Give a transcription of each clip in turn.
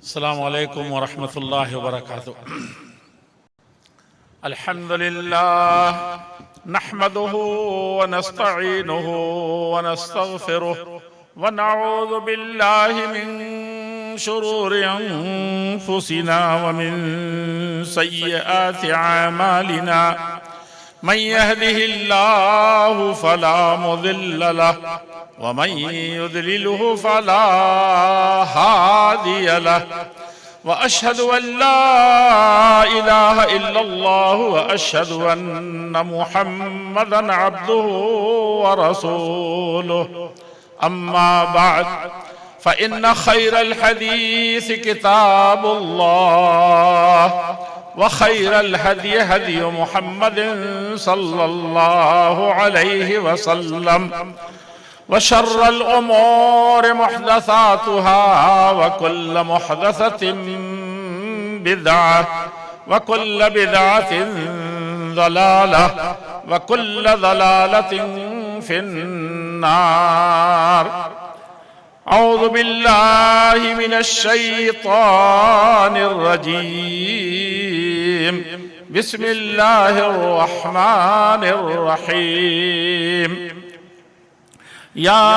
السلام علیکم ورحمۃ اللہ وبرکاتہ۔ الحمد للہ نحمده ونستعینه ونستغفره ونعوذ باللہ من شرور انفسنا ومن سیئات اعمالنا من يهده الله فلا مضل له ومن يضلله فلا هادي له وأشهد أن لا إله إلا الله وأشهد أن محمدًا عبده ورسوله أما بعد فإن خير الحديث كتاب الله وخير الهدي هدي محمد صلى الله عليه وسلم وشر الأمور محدثاتها وكل محدثة بدعة وكل بدعة ضلالة وكل ضلالة في النار. أعوذ بالله من الشيطان الرجيم. بسم الله الرحمن الرحيم. يا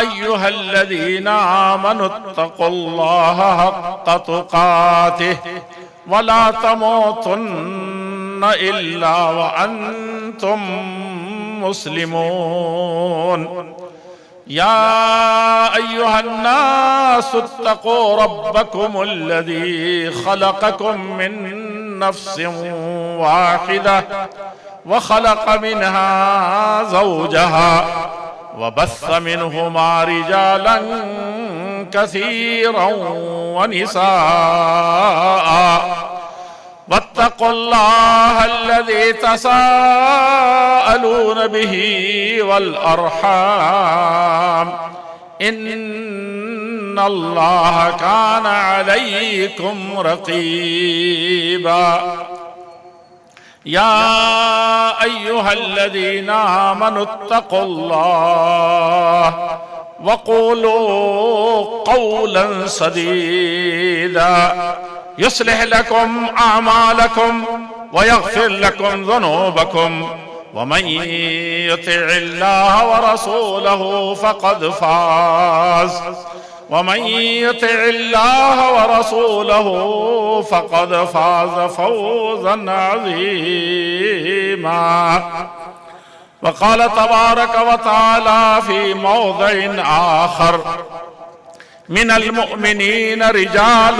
أيها الذين آمنوا اتقوا الله حق تقاته ولا تموتن إلا وأنتم مسلمون. يا أيها الناس اتقوا ربكم الذي خلقكم من نفس واحدة وخلق منها زوجها وبث منهما رجالا كثيرا ونساء واتقوا الله الذي تساءلون به والأرحام إن الله كان عليكم رقيبا. يا أيها الذين آمنوا اتقوا الله وقولوا قولا سديدا يصلح لكم أعمالكم ويغفر لكم ذنوبكم ومن يطع الله ورسوله فقد فاز ومن يطع الله ورسوله فقد فاز فوزا عظيما. وقال تبارك وتعالى في موضع آخر: من المؤمنين رجال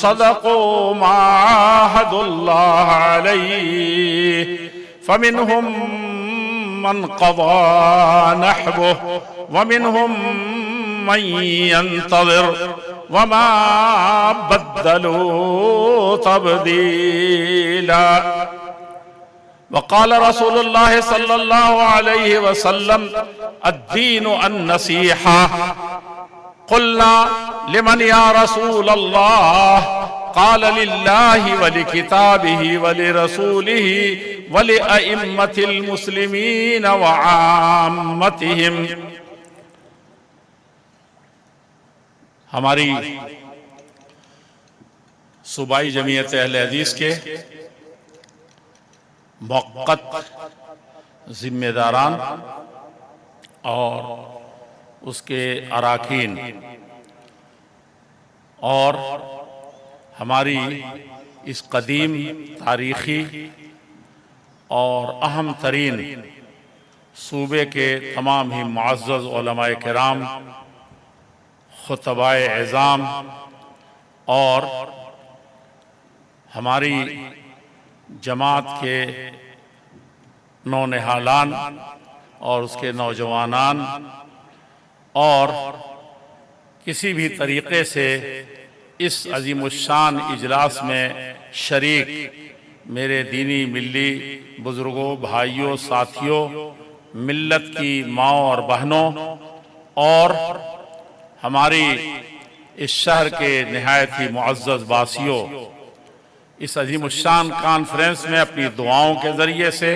صدقوا ما عاهدوا الله عليه فمنهم من قضى نحبه ومنهم من ينتظر وما بدلوا تبديلا. وقال رسول الله صلى الله عليه وسلم: الدين النصيحة. قلنا: لمن يا رسول الله؟ قال: لله ولكتابه ولرسوله ولأئمة المسلمين وعامتهم. ہماری صوبائی جمعیت اہل حدیث کے موقت ذمہ داران اور اس کے اراکین اور ہماری اس قدیم تاریخی اور اہم ترین صوبے کے تمام ہی معزز علماء کرام، خطبائے اعظام اور ہماری جماعت کے نونہالان اور اس کے نوجوانان اور کسی بھی طریقے سے اس عظیم الشان اجلاس میں شریک میرے دینی ملی بزرگوں، بھائیوں، ساتھیوں، ملت کی ماؤں اور بہنوں اور ہماری اس شہر کے نہایت ہی معزز باسیوں، اس عظیم الشان کانفرنس میں اپنی دعاؤں کے ذریعے سے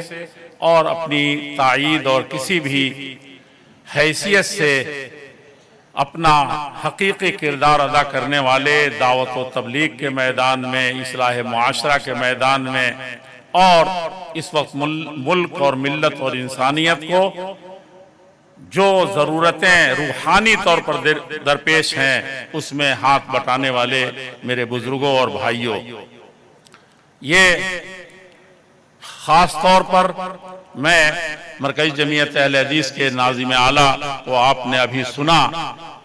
اور اپنی تائید اور کسی بھی حیثیت سے اپنا حقیقی کردار ادا کرنے والے دعوت و تبلیغ کے میدان میں، اصلاح معاشرہ کے میدان میں، اور اس وقت ملک اور ملت اور انسانیت کو جو ضرورتیں روحانی طور پر درپیش ہیں اس میں ہاتھ بٹانے والے میرے بزرگوں اور بھائیوں، یہ خاص طور پر میں مرکزی جمعیت اہل حدیث کے ناظم اعلیٰ، وہ آپ نے ابھی سنا،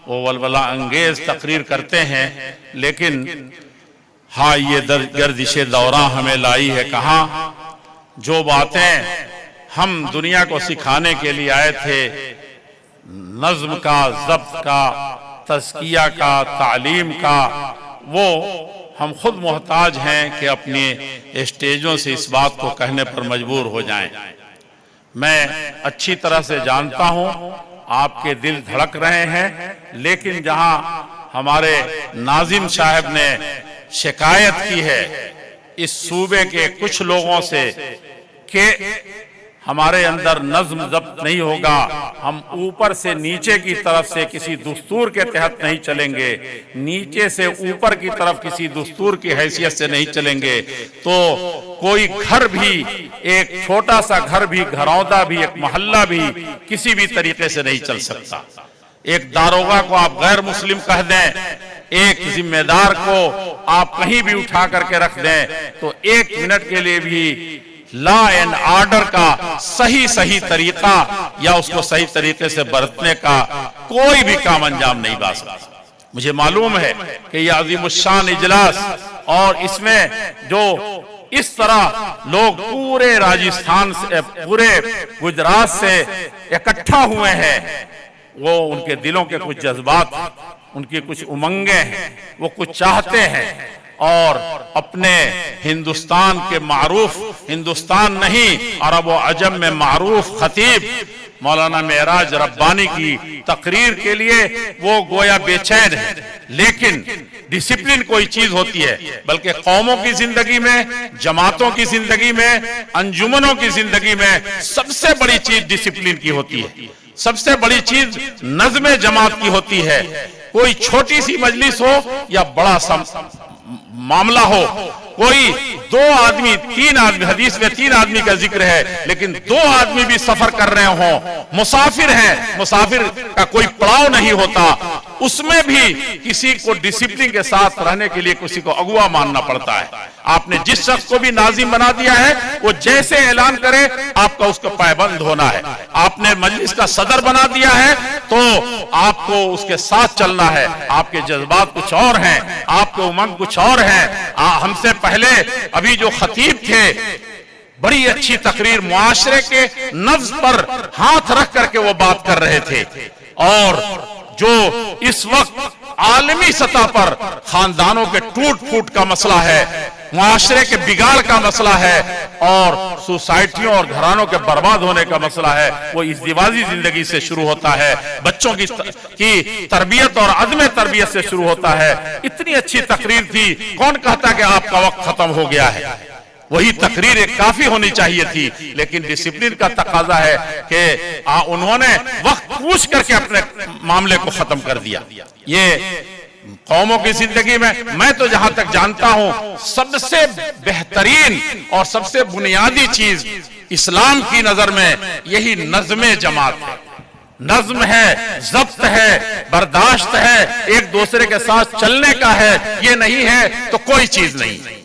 وہ ولولہ انگیز تقریر کرتے ہیں، لیکن ہاں یہ گردش دوراں ہمیں لائی ہے کہاں؟ جو باتیں ہم دنیا کو سکھانے کے لیے آئے تھے، نظم کا، ضبط کا، تزکیہ کا، تعلیم کا، وہ ہم خود محتاج ہیں کہ اپنی اسٹیجوں سے اس بات کو کہنے پر مجبور ہو جائیں۔ میں اچھی طرح سے جانتا ہوں آپ کے دل دھڑک رہے ہیں، لیکن جہاں ہمارے ناظم صاحب نے شکایت کی ہے اس صوبے کے کچھ لوگوں سے کہ ہمارے اندر نظم ضبط نہیں ہوگا، ہم اوپر سے نیچے کی طرف سے کسی دستور کے تحت نہیں چلیں گے، نیچے سے اوپر کی طرف کسی دستور کی حیثیت سے نہیں چلیں گے، تو کوئی گھر بھی، ایک چھوٹا سا گھر بھی، گھروندا بھی، ایک محلہ بھی کسی بھی طریقے سے نہیں چل سکتا۔ ایک داروغہ کو آپ غیر مسلم کہہ دیں، ایک ذمہ دار کو آپ کہیں بھی اٹھا کر کے رکھ دیں، تو ایک منٹ کے لیے بھی لا اینڈ آرڈر کا صحیح طریقہ یا اس کو صحیح طریقے سے برتنے کا کوئی بھی کام انجام نہیں پا سکتا۔ مجھے معلوم ہے کہ یہ عظیم الشان اجلاس، اور اس میں جو اس طرح لوگ پورے راجستھان سے، پورے گجرات سے اکٹھا ہوئے ہیں، وہ ان کے دلوں کے کچھ جذبات، ان کی کچھ امنگیں ہیں، وہ کچھ چاہتے ہیں، اور اپنے ہندوستان کے معروف، ہندوستان نہیں عرب و عجم میں معروف خطیب مولانا معراج ربانی کی تقریر کے لیے وہ گویا بے چین ہے۔ لیکن ڈسپلن کوئی چیز ہوتی ہے، بلکہ قوموں کی زندگی میں، جماعتوں کی زندگی میں، انجمنوں کی زندگی میں سب سے بڑی چیز ڈسپلن کی ہوتی ہے، سب سے بڑی چیز نظم جماعت کی ہوتی ہے۔ کوئی چھوٹی سی مجلس ہو یا بڑا معاملہ ہو، کوئی دو آدمی، تین آدمی، حدیث میں 3 آدمی کا ذکر ہے، لیکن 2 آدمی بھی سفر کر رہے ہوں، مسافر ہیں، مسافر کا کوئی پڑاؤ نہیں ہوتا، اس میں بھی کسی کو ڈسپلن کے ساتھ رہنے کے لیے کسی کو اگوا ماننا پڑتا ہے۔ آپ نے جس شخص کو بھی ناظم بنا دیا ہے، وہ جیسے اعلان کرے آپ کا اس کو پابند ہونا ہے۔ آپ نے مجلس کا صدر بنا دیا ہے تو آپ کو اس کے ساتھ چلنا ہے۔ آپ کے جذبات کچھ اور ہیں، آپ کے امنگ کچھ اور ہیں۔ ہم سے پہلے ابھی جو خطیب تھے، بڑی اچھی تقریر، معاشرے کے نبض پر ہاتھ رکھ کر کے وہ بات کر رہے تھے، اور جو اس وقت عالمی سطح پر خاندانوں کے ٹوٹ پھوٹ کا مسئلہ ہے، معاشرے کے بگاڑ کا مسئلہ ہے، اور سوسائٹیوں اور گھرانوں کے برباد ہونے کا مسئلہ ہے، وہ ازدواجی زندگی سے شروع ہوتا ہے، بچوں کی تربیت اور عدم تربیت سے شروع ہوتا ہے۔ اتنی اچھی تقریر تھی، کون کہتا کہ آپ کا وقت ختم ہو گیا ہے؟ وہی تقریر ایک کافی ہونی چاہیے تھی، لیکن ڈسپلن کا تقاضا ہے کہ انہوں نے وقت پوچھ کر کے اپنے معاملے کو ختم کر دیا۔ یہ قوموں کی زندگی میں تو جہاں تک جانتا ہوں سب سے بہترین اور سب سے بنیادی چیز اسلام کی نظر میں یہی نظم جماعت ہے، نظم ہے، ضبط ہے، برداشت ہے، ایک دوسرے کے ساتھ چلنے کا ہے۔ یہ نہیں ہے تو کوئی چیز نہیں۔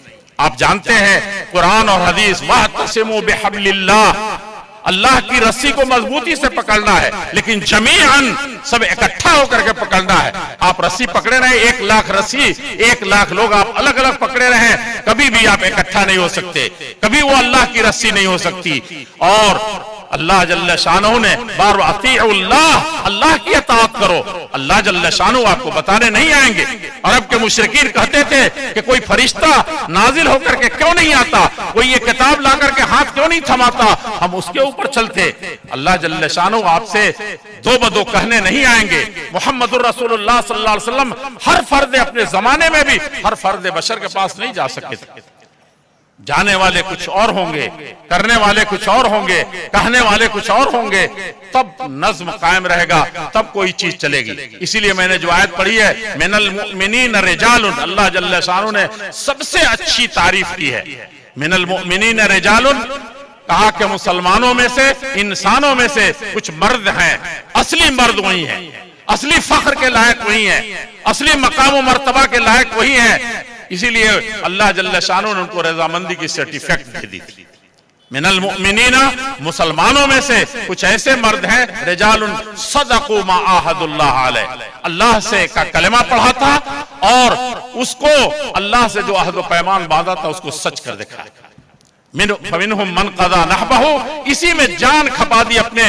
آپ جانتے ہیں قرآن اور حدیث، وَاعْتَصِمُوا بِحَبْلِ اللَّهِ، اللہ کی رسی کو مضبوطی سے پکڑنا ہے، لیکن جمیعاً سب اکٹھا ہو کر کے پکڑنا ہے۔ آپ رسی پکڑے رہے، 1,00,000 رسی، 1,00,000 لوگ آپ الگ الگ پکڑے رہے، کبھی بھی آپ اکٹھا نہیں ہو سکتے، کبھی وہ اللہ کی رسی نہیں ہو سکتی۔ اور اللہ جل شانہ نے بار اطیعوا اللہ، اللہ کی اطاعت کرو۔ اللہ جل شانہ آپ کو بتانے نہیں آئیں گے۔ عرب کے مشرکین کہتے تھے کہ کوئی فرشتہ نازل ہو کر کے کیوں نہیں آتا، کوئی یہ کتاب لا کر کے ہاتھ کیوں نہیں تھماتا، ہم اس کے اوپر چلتے۔ اللہ جل شانہ آپ سے دو بدو کہنے نہیں آئیں گے۔ محمد الرسول اللہ صلی اللہ علیہ وسلم ہر فرد اپنے زمانے میں بھی ہر فرد بشر کے پاس نہیں جا سکے تھے۔ جانے والے کچھ اور ہوں گے، کرنے والے کچھ اور ہوں گے، کہنے والے کچھ اور ہوں گے، تب نظم قائم رہے گا، تب کوئی چیز چلے گی۔ اسی لیے میں نے جو آیت پڑھی ہے من المؤمنین رجال، اللہ جل شانہ نے سب سے اچھی تعریف کی ہے۔ من المؤمنین رجال، کہا کہ مسلمانوں میں سے، انسانوں میں سے کچھ مرد ہیں، اصلی مرد وہی ہیں، اصلی فخر کے لائق وہی ہیں، اصلی مقام و مرتبہ کے لائق وہی ہیں۔ اسی لیے اللہ جل شانہ نے ان کو رضامندی کی سرٹیفکیٹ دے دی تھی۔ من المؤمنین، مسلمانوں میں سے کچھ ایسے مرد ہیں، رجال صدقوا ما عاہد اللہ علیہ، اللہ سے کا کلمہ پڑھا تھا اور اس کو اللہ سے جو عہد و پیمان باندھا تھا اس کو سچ کر دکھایا۔ فَمِنْهُمْ مَنْ قَضَى نَحْبَهُ، اسی میں جان کھپا دی اپنے،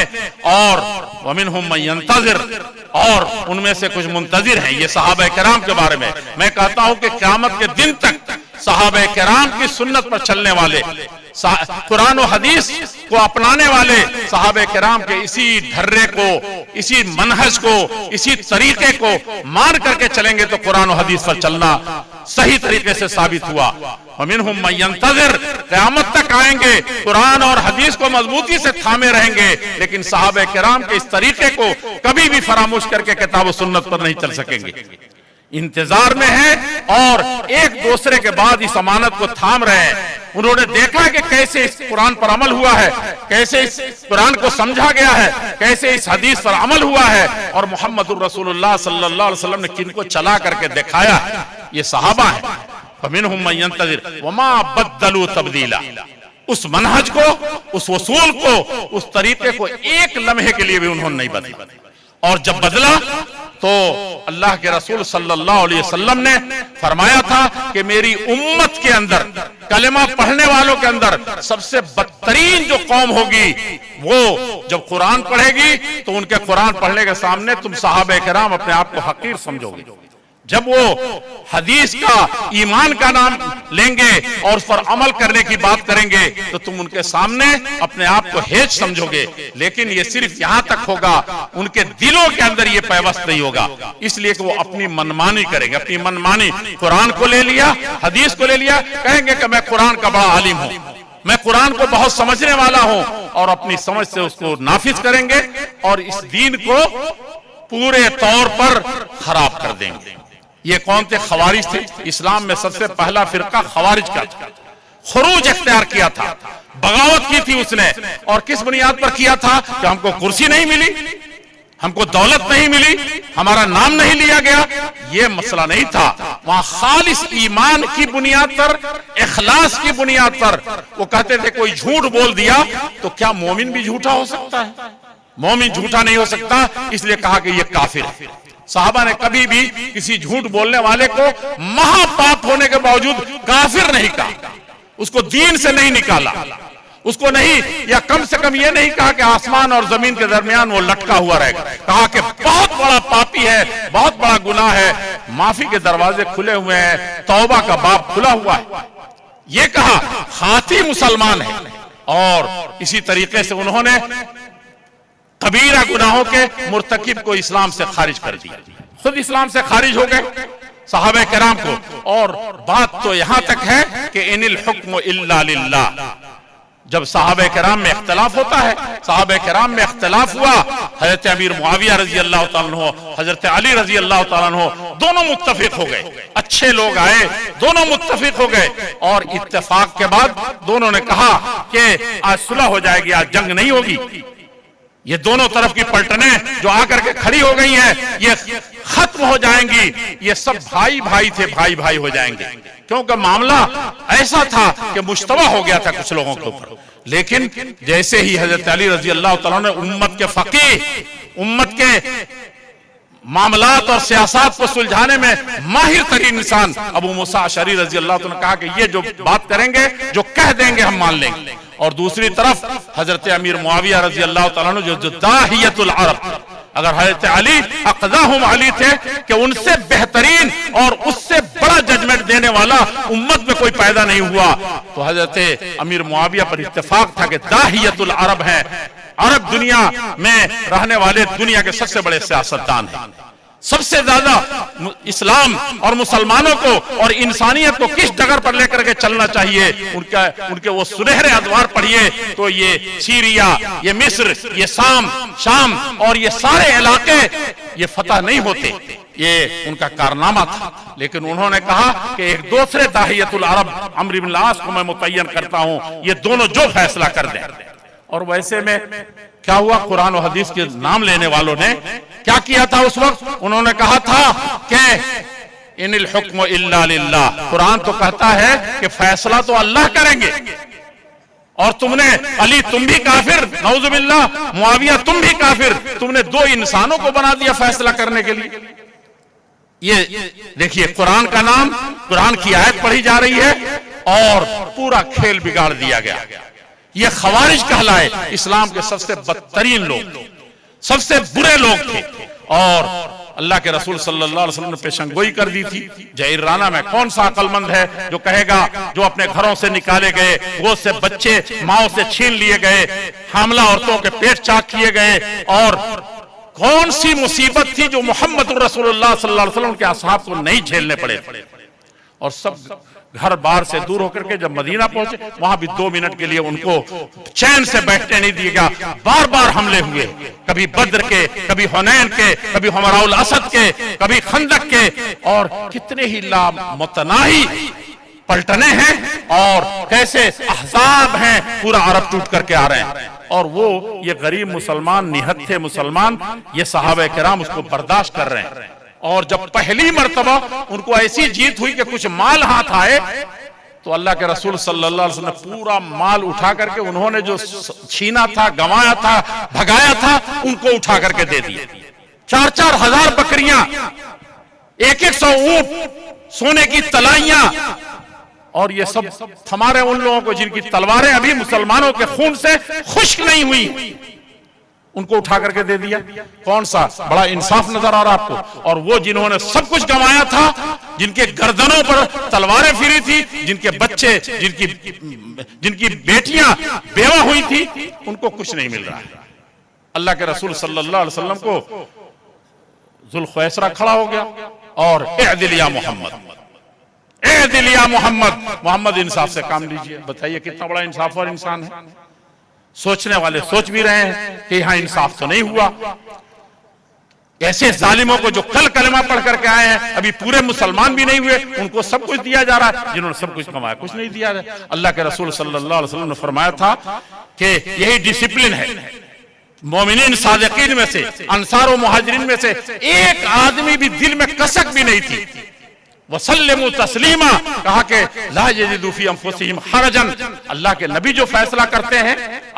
اور وَمِنْهُمْ مَنْ يَنْتَظِرُ، اور ان میں سے کچھ منتظر ہیں۔ یہ صحابہ کرام کے بارے میں کہتا ہوں کہ قیامت کے دن تک صحابہ کرام کی سنت پر چلنے والے، قرآن و حدیث کو اپنانے والے، صحابہ کرام کے اسی ڈھرے کو، اسی منہج کو، اسی طریقے کو مان کر کے چلیں گے تو قرآن و حدیث پر چلنا صحیح طریقے سے ثابت ہوا۔ وَمِنْهُمْ مَنْ يَنْتَظِرُ، قیامت تک آئیں گے، قرآن اور حدیث کو مضبوطی سے تھامے رہیں گے، لیکن صحابہ کرام کے اس طریقے کو کبھی بھی فراموش کر کے کتاب و سنت پر نہیں چل سکیں گے۔ انتظار میں ہے اور ایک دوسرے کے بعد اس امانت کو تھام رہے ہیں۔ انہوں نے دیکھا کہ کیسے اس قرآن پر عمل ہوا ہے، کیسے اس قرآن کو سمجھا گیا ہے، کیسے اس حدیث پر عمل ہوا ہے، اور محمد الرسول اللہ صلی اللہ علیہ وسلم نے کن کو چلا کر کے دکھایا، یہ صحابہ ہیں۔ فَمِنْهُمْ مَنْ يَنْتَظِرُ وَمَا بَدَّلُوا تَبْدِيلًا، اس منہج کو، اس اصول کو، اس طریقے کو ایک لمحے کے لیے بھی انہوں نے نہیں بدلا، اور جب بدلا تو اللہ کے رسول صلی اللہ علیہ وسلم نے فرمایا تھا کہ میری امت کے اندر، کلمہ پڑھنے والوں کے اندر سب سے بدترین جو قوم ہوگی وہ جب قرآن پڑھے گی تو ان کے قرآن پڑھنے کے سامنے تم صحابہ کرام اپنے آپ کو حقیر سمجھو گے۔ جب وہ حدیث کا، ایمان کا نام لیں گے اور اس پر عمل کرنے کی بات کریں گے تو تم ان کے سامنے اپنے آپ کو ہیچ سمجھو گے، لیکن یہ صرف یہاں تک ہوگا، ان کے دلوں کے اندر یہ پیوست نہیں ہوگا، اس لیے کہ وہ اپنی منمانی کریں گے، اپنی منمانی، قرآن کو لے لیا، حدیث کو لے لیا، کہیں گے کہ میں قرآن کا بڑا عالم ہوں، میں قرآن کو بہت سمجھنے والا ہوں، اور اپنی سمجھ سے اس کو نافذ کریں گے اور اس دین کو پورے طور پر خراب کر دیں گے۔ یہ کون تھے؟ خوارج تھے۔ اسلام میں سب سے پہلا فرقہ خوارج کا تھا، خروج اختیار کیا تھا، بغاوت کی تھی اس نے، اور کس بنیاد پر کیا تھا؟ کہ ہم کو کرسی نہیں ملی، ہم کو دولت نہیں ملی، ہمارا نام نہیں لیا گیا، یہ مسئلہ نہیں تھا۔ وہاں خالص ایمان کی بنیاد پر، اخلاص کی بنیاد پر وہ کہتے تھے کوئی جھوٹ بول دیا تو کیا مومن بھی جھوٹا ہو سکتا ہے؟ مومن جھوٹا نہیں ہو سکتا، اس لیے کہا کہ یہ کافر ہے۔ صحابہ نے کبھی بھی کسی جھوٹ بولنے والے کو مہا پاپ ہونے کے باوجود کافر نہیں کہا، اس کو دین سے نہیں نکالا، اس کو نہیں، یا کم سے کم یہ نہیں کہا کہ آسمان اور زمین کے درمیان وہ لٹکا ہوا رہے گا، کہا کہ بہت بڑا پاپی ہے، بہت بڑا گناہ ہے، معافی کے دروازے کھلے ہوئے ہیں، توبہ کا باب کھلا ہوا ہے، یہ کہا، خاطی مسلمان ہے۔ اور اسی طریقے سے انہوں نے کبیرہ گناہوں کے مرتکب کو اسلام سے خارج کر دیا، خود اسلام سے خارج ہو گئے صحابہ کرام کو۔ اور بات تو یہاں تک ہے کہ ان الحکم الا للہ، جب صحابہ کرام میں اختلاف ہوتا ہے، صحابہ کرام میں اختلاف ہوا، حضرت امیر معاویہ رضی اللہ تعالیٰ عنہ، حضرت علی رضی اللہ تعالیٰ عنہ، دونوں متفق ہو گئے، اچھے لوگ آئے، دونوں متفق ہو گئے، اور اتفاق کے بعد دونوں نے کہا کہ آج صلح ہو جائے گی، آج جنگ نہیں ہوگی، یہ دونوں طرف کی پلٹنیں جو آ کر کے کھڑی ہو گئی ہیں یہ ختم ہو جائیں گی، یہ سب بھائی بھائی تھے، بھائی بھائی ہو جائیں گے، کیونکہ معاملہ ایسا تھا کہ مشتبہ ہو گیا تھا کچھ لوگوں کے اوپر۔ لیکن جیسے ہی حضرت علی رضی اللہ تعالیٰ نے امت کے فقیہ، امت کے معاملات اور سیاست کو سلجھانے میں ماہر ترین انسان ابو موسیٰ اشعری رضی اللہ تعالیٰ نے کہا کہ یہ جو بات کریں گے، جو کہہ دیں گے ہم مان لیں گے۔ اور دوسری طرف حضرت امیر معاویہ رضی اللہ تعالیٰ عنہ جو داہیت العرب، اگر حضرت علی اقداہم علی تھے کہ ان سے بہترین اور اس سے بڑا ججمنٹ دینے والا امت میں کوئی پیدا نہیں ہوا، تو حضرت امیر معاویہ پر اتفاق تھا کہ داہیت العرب ہیں، عرب دنیا میں رہنے والے دنیا کے سب سے بڑے سیاستدان ہیں۔ سب سے زیادہ اسلام اور مسلمانوں کو اور انسانیت کو کس ڈگر پر لے کر کے چلنا چاہیے، ان کے وہ سنہرے ادوار پڑھیے تو یہ سیریا، یہ مصر، یہ شام اور یہ سارے علاقے یہ فتح نہیں ہوتے، یہ ان کا کارنامہ تھا۔ لیکن انہوں نے کہا کہ ایک دوسرے داہیت العرب عمرو بن العاص کو میں متعین کرتا ہوں، یہ دونوں جو فیصلہ کر دیں۔ اور ویسے میں کیا ہوا، قرآن و حدیث کے نام لینے والوں نے کیا کیا تھا اس وقت؟ انہوں نے کہا تھا کہ ان الحکم الا للہ، قرآن تو کہتا ہے کہ فیصلہ تو اللہ کریں گے، اور تم نے علی تم بھی کافر، نعوذ باللہ، معاویہ تم بھی کافر، تم نے دو انسانوں کو بنا دیا فیصلہ کرنے کے لیے۔ یہ دیکھیے قرآن کا نام، قرآن کی آیت پڑھی جا رہی ہے اور پورا کھیل بگاڑ دیا گیا۔ یہ خوارج کہلائے، اسلام کے سب سے بدترین لوگ، سب سے برے لوگ تھے، اور اللہ کے رسول صلی اللہ علیہ وسلم نے پیشن گوئی کر دی تھی۔ جہیر رانا میں کون سا عقل مند ہے جو کہے گا جو اپنے گھروں سے نکالے گئے، گود سے بچے ماؤں سے چھین لیے گئے، حاملہ عورتوں کے پیٹ چاک کیے گئے، اور کون سی مصیبت تھی جو محمد رسول اللہ صلی اللہ علیہ وسلم کے اصحاب کو نہیں جھیلنے پڑے، اور سب گھر بار سے دور ہو کر کے جب مدینہ پہنچے وہاں بھی 2 منٹ کے لیے ان کو چین سے بیٹھنے نہیں دیا گیا، بار بار حملے ہوئے، کبھی بدر کے، کبھی حنین کے، کبھی حمراء الاسد کے، کبھی خندق کے، اور کتنے ہی لامتناہی پلٹنے ہیں، اور کیسے احزاب ہیں، پورا عرب ٹوٹ کر کے آ رہے ہیں، اور وہ یہ غریب مسلمان، نہتے مسلمان، یہ صحابہ کرام اس کو برداشت کر رہے ہیں۔ اور جب پہلی مرتبہ ان کو ایسی جیت ہوئی کہ کچھ مال ہاتھ آئے تو اللہ کے رسول صلی اللہ علیہ وسلم نے پورا مال اٹھا کر کے انہوں نے جو چھینا تھا، گنوایا تھا، بھگایا تھا، ان کو اٹھا کر کے دے دیے۔ 4-4 ہزار بکریاں، 100 اونٹ، سونے کی تلائیاں، اور یہ سب ہمارے ان لوگوں کو جن کی تلواریں ابھی مسلمانوں کے خون سے خشک نہیں ہوئی، ان کو اٹھا کر کے دے دیا۔ کون سا بڑا انصاف نظر آ رہا آپ کو؟ اور وہ جنہوں نے سب کچھ گنوایا تھا، جن کے گردنوں پر تلواریں پھری تھی، جن کے بچے، جن کی بیٹیاں بیوہ ہوئی تھی، ان کو کچھ نہیں مل رہا ہے۔ اللہ کے رسول صلی اللہ علیہ وسلم کو ذوالخویسرہ کھڑا ہو گیا اور اعدل یا محمد، اعدل یا محمد، محمد انصاف سے کام لیجئے۔ بتائیے کتنا بڑا انصاف اور انسان ہے۔ سوچنے والے سوچ بھی رہے ہیں کہ یہاں انصاف تو نہیں ہوا۔ ایسے ظالموں کو جو کل کلمہ پڑھ کر کے آئے ہیں، ابھی پورے مسلمان بھی نہیں ہوئے، ان کو سب کچھ دیا جا رہا ہے، جنہوں نے سب کچھ کمایا کچھ نہیں دیا جا رہا۔ اللہ کے رسول صلی اللہ علیہ وسلم نے فرمایا تھا کہ یہی ڈسپلن ہے۔ مومنین صادقین میں سے، انصار و مہاجرین میں سے ایک آدمی بھی دل میں کسک بھی نہیں تھی۔ وَسَلِّمُوا تَسْلِيمًا، کہا کہ لَا يَجِدُوا فِي أَنفُسِهِمْ حَرَجًا، اللہ کے نبی جو فیصلہ کرتے ہیں،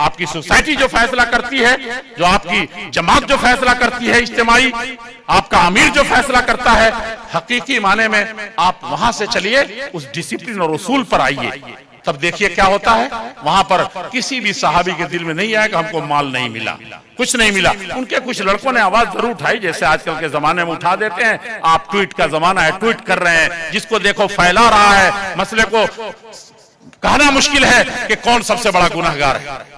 آپ کی سوسائٹی جو فیصلہ کرتی ہے، جو آپ کی جماعت جو فیصلہ کرتی ہے اجتماعی، آپ کا امیر جو فیصلہ کرتا ہے، حقیقی معنی میں آپ وہاں سے چلیے، اس ڈسپلن اور اصول پر آئیے، تب دیکھیے کیا ہوتا ہے۔ وہاں پر کسی بھی صحابی کے دل میں نہیں آیا کہ ہم کو مال نہیں ملا، کچھ نہیں ملا۔ ان کے کچھ لڑکوں نے آواز ضرور اٹھائی، جیسے آج کل کے زمانے میں اٹھا دیتے ہیں، آپ ٹویٹ کا زمانہ ہے، ٹویٹ کر رہے ہیں، جس کو دیکھو پھیلا رہا ہے، مسئلے کو کہنا مشکل ہے کہ کون سب سے بڑا گنہگار ہے۔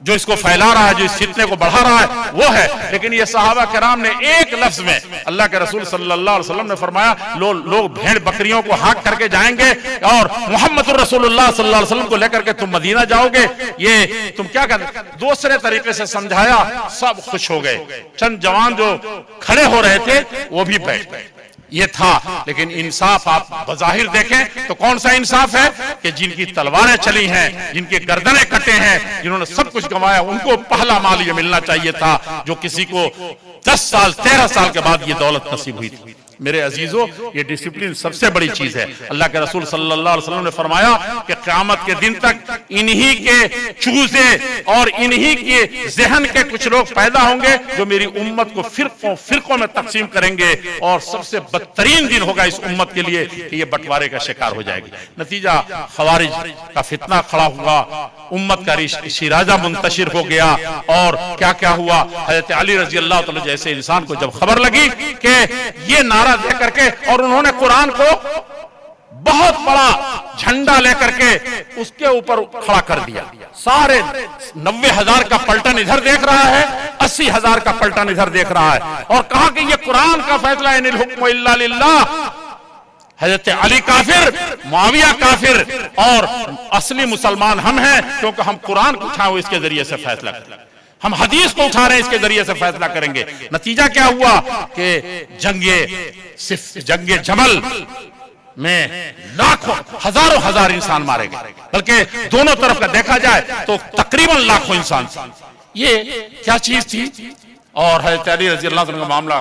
جو اس کو پھیلا رہا ہے، جو اس فتنے کو بڑھا رہا ہے وہ ہے۔ لیکن یہ صحابہ کرام نے ایک لفظ میں، اللہ کے رسول صلی اللہ علیہ وسلم نے فرمایا لوگ بھیڑ بکریوں کو ہانک کر کے جائیں گے اور محمد الرسول اللہ صلی اللہ علیہ وسلم کو لے کر کے تم مدینہ جاؤ گے، یہ تم کیا کرتے؟ دوسرے طریقے سے سمجھایا، سب خوش ہو گئے۔ چند جوان جو کھڑے ہو رہے تھے وہ بھی بیٹھ گئے۔ یہ تھا، لیکن انصاف آپ بظاہر دیکھیں تو کون سا انصاف ہے کہ جن کی تلواریں چلی ہیں، جن کے گردنیں کٹے ہیں، جنہوں نے سب کچھ گنوایا، ان کو پہلا مال یہ ملنا چاہیے تھا جو کسی کو 10 سال 13 سال کے بعد یہ دولت نصیب ہوئی تھی۔ میرے عزیزو، یہ ڈسپلن سب سے بڑی چیز ہے۔ اللہ کے رسول صلی اللہ علیہ وسلم نے فرمایا کہ قیامت کے دن تک انہی کے چوزے اور انہی کے ذہن کے کچھ لوگ پیدا ہوں گے جو میری امت کو فرقوں میں تقسیم کریں گے، اور سب سے بدترین دن ہوگا اس امت کے لیے کہ یہ بٹوارے کا شکار ہو جائے گی۔ نتیجہ خوارج کا فتنہ کھڑا ہوا، امت کا شیرازہ منتشر ہو گیا، اور کیا کیا ہوا؟ حضرت علی رضی اللہ تعالی جیسے انسان کو جب خبر لگی کہ یہ نعرہ دے کر کے، اور انہوں نے قرآن کو بہت بڑا جھنڈا لے کر کے اس کے اوپر کھڑا کر دیا. سارے 90,000 کا پلٹن ادھر دیکھ رہا ہے, 80,000 کا پلٹن ادھر دیکھ رہا ہے, اور کہا کہ یہ قرآن کا فیصلہ ہے, ان الحکم الا للہ. حضرت علی کافر, معاویہ کافر, اور اصلی مسلمان ہم ہیں, کیونکہ ہم قرآن کو اٹھائے اس کے ذریعے سے فیصلہ کریں, ہم حدیث کو اٹھا رہے ہیں اس کے ذریعے سے فیصلہ کریں گے. نتیجہ کیا ہوا کہ جنگ جمل میں لاکھوں ہزار انسان مارے گئے, بلکہ دونوں طرف کا دیکھا جائے تو تقریباً لاکھوں انسان. یہ کیا چیز تھی؟ اور حضرت علی رضی اللہ عنہ کا معاملہ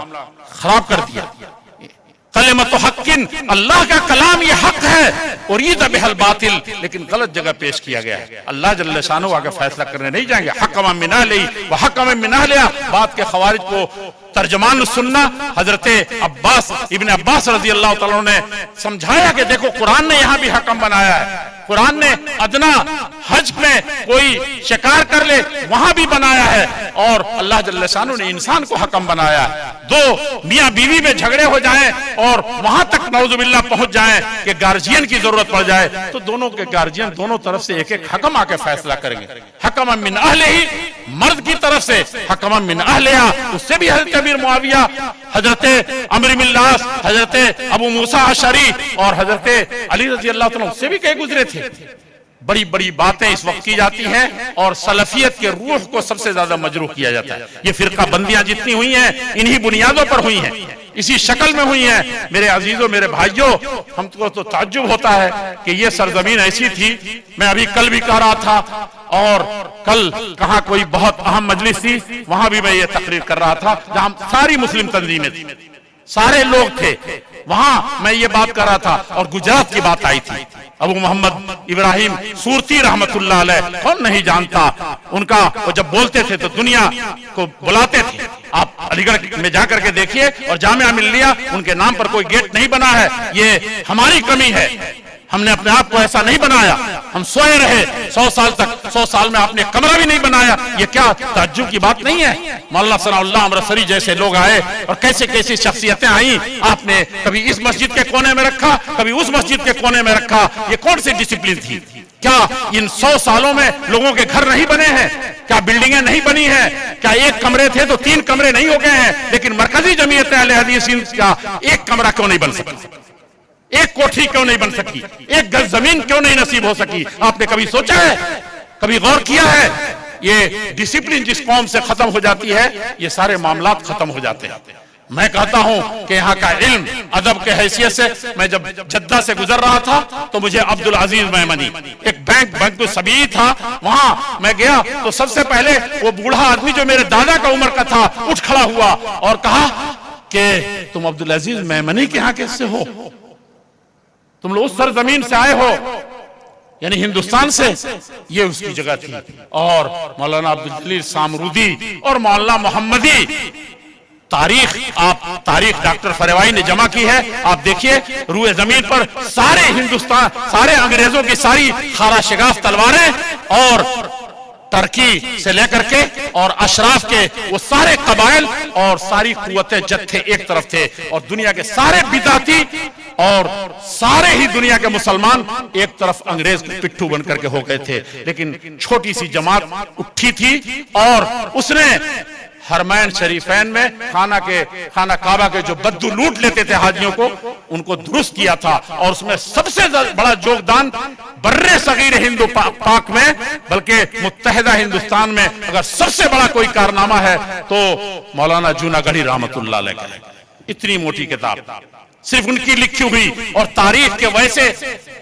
خراب کر دیا. کلمۃ حق, اللہ کا کلام یہ حق ہے, اور یہ ذبح الباطل, لیکن غلط جگہ پیش کیا گیا ہے. اللہ جل شانہ آگے فیصلہ کرنے نہیں جائیں گے. حکم من اہلہ و حکم من اہلہا. بات کے خوارج کو ترجمان سننا, حضرت ابن عباس رضی اللہ تعالیٰ نے سمجھایا کہ دیکھو قرآن نے یہاں بھی حکم بنایا ہے, قرآن نے ادنا حج میں کوئی شکار کر لے وہاں بھی بنایا ہے, اور اللہ جل شانہ نے انسان کو حکم بنایا ہے. دو میاں بیوی میں جھگڑے ہو جائیں اور وہاں تک نعوذ باللہ پہنچ جائیں کہ گارجین کی ضرورت پڑ جائے, تو دونوں کے گارجین دونوں طرف سے ایک ایک حکم آ کے فیصلہ کریں گے. حکم من اہلہ, مرد کی طرف سے, حکم من اہلہا, اس سے بھی حضرت امیر معاویہ, حضرت عمرو بن العاص, حضرت ابو موسیٰ اشعری اور حضرت علی رضی اللہ تعالیٰ سے بھی کئی گزرے تھے. بڑی بڑی باتیں اس وقت کی جاتی ہیں, اور سلفیت کے روح کو سب سے زیادہ مجروح کیا جاتا ہے. یہ فرقہ بندیاں جتنی ہوئی ہیں انہی بنیادوں پر ہوئی ہیں, اسی شکل میں ہوئی ہیں. میرے عزیزوں, میرے بھائیوں, ہم کو تو تعجب ہوتا ہے کہ یہ سرزمین ایسی تھی. میں ابھی کل بھی کہہ رہا تھا, اور کل کہاں کوئی بہت اہم مجلس تھی, وہاں بھی میں یہ تقریر کر رہا تھا, جہاں ساری مسلم تنظیمیں تھیں, سارے لوگ تھے, وہاں میں یہ بات کر رہا تھا, اور گجرات کی بات آئی تھی. ابو محمد ابراہیم سورتی رحمت اللہ علیہ, کون نہیں جانتا ان کا, وہ جب بولتے تھے تو دنیا کو بلاتے تھے. آپ علی گڑھ میں جا کر کے دیکھیے, اور جامعہ ملیہ ان کے نام پر کوئی گیٹ نہیں بنا ہے. یہ ہماری کمی ہے, ہم نے اپنے آپ کو ایسا نہیں بنایا. ہم سوئے رہے 100 سال تک, 100 سال میں آپ نے کمرہ بھی نہیں بنایا. یہ کیا تعجب کی بات نہیں ہے؟ مولانا ثناء اللہ امرتسری جیسے لوگ آئے, اور کیسے کیسی شخصیتیں آئیں. آپ نے کبھی اس مسجد کے کونے میں رکھا, کبھی اس مسجد کے کونے میں رکھا. یہ کون سی ڈسپلن تھی؟ کیا ان 100 سالوں میں لوگوں کے گھر نہیں بنے ہیں؟ کیا بلڈنگیں نہیں بنی ہیں؟ کیا ایک کمرے تھے تو 3 کمرے نہیں ہو گئے ہیں؟ لیکن مرکزی جمعیت اہل حدیث کا ایک کمرہ کیوں نہیں بن سکا؟ ایک کوٹھی کیوں نہیں بن سکی؟ ایک گز زمین کیوں نہیں نصیب ہو سکی؟ آپ نے کبھی سوچا ہے؟ کبھی غور کیا ہے؟ یہ ڈسپلن جس قوم سے ختم ہو جاتی ہے, یہ سارے معاملات ختم ہو جاتے ہیں. میں کہتا ہوں کہ یہاں کا علم ادب کے حیثیت سے, میں جب جدہ سے گزر رہا تھا تو مجھے عبدالعزیز میمنی, ایک بینک سبی تھا, وہاں میں گیا تو سب سے پہلے وہ بوڑھا آدمی جو میرے دادا کا عمر کا تھا اٹھ کھڑا ہوا اور کہا کہ تم عبدالعزیز میمنی کے ہاں کیسے ہو؟ تم لوگ اس سرزمین سے آئے ہو, یعنی ہندوستان سے. یہ اس کی جگہ تھی. اور مولانا عبدالجلیل سامرودی اور مولانا محمدی, تاریخ ڈاکٹر فروائی نے جمع کی ہے. آپ دیکھیے روئے زمین پر سارے ہندوستان, سارے انگریزوں کی ساری خارا شگاف تلواریں, اور ترکی سے لے کر کے اور اشراف کے وہ سارے قبائل اور ساری قوتیں جتھے ایک طرف تھے, اور دنیا کے سارے بدعتی اور سارے ہی دنیا کے مسلمان ایک طرف انگریز کے پٹھو بن کر کے ہو گئے تھے. لیکن چھوٹی سی جماعت اٹھی تھی, اور اس نے حرمین شریفین میں خانہ کعبہ کے جو بدو لوٹ لیتے تھے حاجیوں کو, ان کو درست کیا تھا. اور اس میں سب سے بڑا یوگدان برے صغیر ہندو پاک میں, بلکہ متحدہ ہندوستان میں اگر سب سے بڑا کوئی کارنامہ ہے تو مولانا جوناگڑھی رحمت اللہ علیہ کا. اتنی موٹی کتاب صرف ان کی لکھی ہوئی, اور تاریخ کے ویسے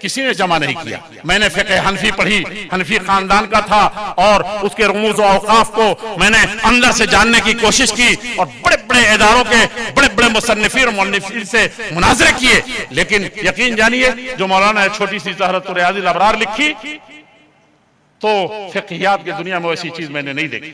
کسی نے جمع نہیں کیا. میں نے فقہ حنفی پڑھی, حنفی خاندان کا تھا, اور اس کے رموز و اوقاف کو میں نے اندر سے جاننے کی کوشش کی, اور بڑے بڑے اداروں کے بڑے بڑے مصنفین اور مؤلفین سے مناظرے کیے. لیکن یقین جانیے جو مولانا چھوٹی سی زہرۃ ریاض الابرار لکھی, تو فقہیات کی دنیا میں ایسی چیز میں نے نہیں دیکھی.